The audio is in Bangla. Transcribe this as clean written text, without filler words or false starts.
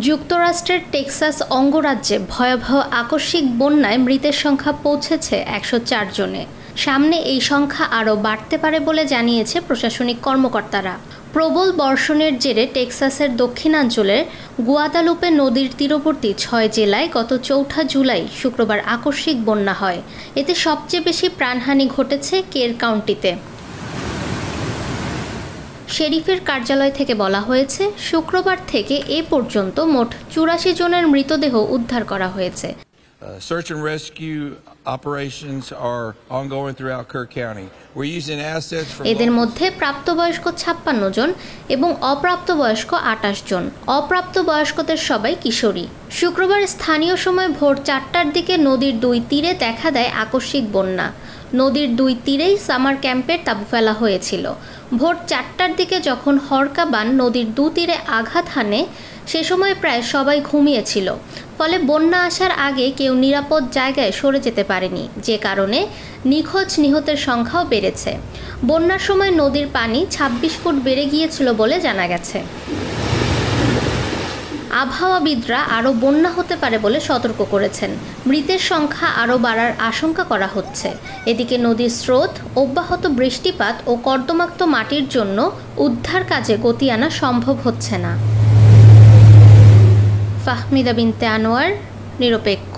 যুক্তরাষ্ট্রের টেক্সাস অঙ্গরাজ্যে ভয়াবহ আকস্মিক বন্যায় মৃতের সংখ্যা পৌঁছেছে ১০৪ জনে। সামনে এই সংখ্যা আরও বাড়তে পারে বলে জানিয়েছে প্রশাসনিক কর্মকর্তারা। প্রবল বর্ষণের জেরে টেক্সাসের দক্ষিণাঞ্চলের গুয়াদালুপে নদীর তীরবর্তী ৬ জেলায় গত ৪ জুলাই শুক্রবার আকস্মিক বন্যা হয়। এতে সবচেয়ে বেশি প্রাণহানি ঘটেছে কের কাউন্টিতে। শেরিফের কার্যালয় থেকে বলা হয়েছে, শুক্রবার থেকে এ পর্যন্ত মোট ৮৪ জনের মৃতদেহ উদ্ধার করা হয়েছে। Search and rescue operations are ongoing throughout Kerr County. We're using assets from এদের মধ্যে প্রাপ্তবয়স্ক ৫৬ জন এবং অপ্রাপ্তবয়স্ক ২৮ জন। অপ্রাপ্তবয়স্কদের সবাই কিশোরী। শুক্রবার স্থানীয় সময় ভোর ৪টার দিকে নদীর দুই তীরে দেখা দেয় আকস্মিক বন্যা। নদীর দুই তীরেই সামার ক্যাম্পের তাঁবু ফেলা হয়েছিল। ভোর ৪টার দিকে যখন হরকা বান নদীর দুতীরে আঘাত হানে, সে সময় প্রায় সবাই ঘুমিয়েছিল। ফলে বন্যা আসার আগে কেউ নিরাপদ জায়গায় সরে যেতে পারেনি, যে কারণে নিহতের সংখ্যাও বেড়েছে। বন্যার সময় নদীর পানি ২৬ ফুট বেড়ে গিয়েছিল বলে জানা গেছে। আবহাওয়াবিদরা আরও বন্যা হতে পারে বলে সতর্ক করেছেন। মৃতের সংখ্যা আরও বাড়ার আশঙ্কা করা হচ্ছে। এদিকে নদীর স্রোত, অব্যাহত বৃষ্টিপাত ও কর্দমাক্ত মাটির জন্য উদ্ধার কাজে গতি আনা সম্ভব হচ্ছে না। ফাহমিদা বিনতে আনোয়ার, নিরপেক্ষ।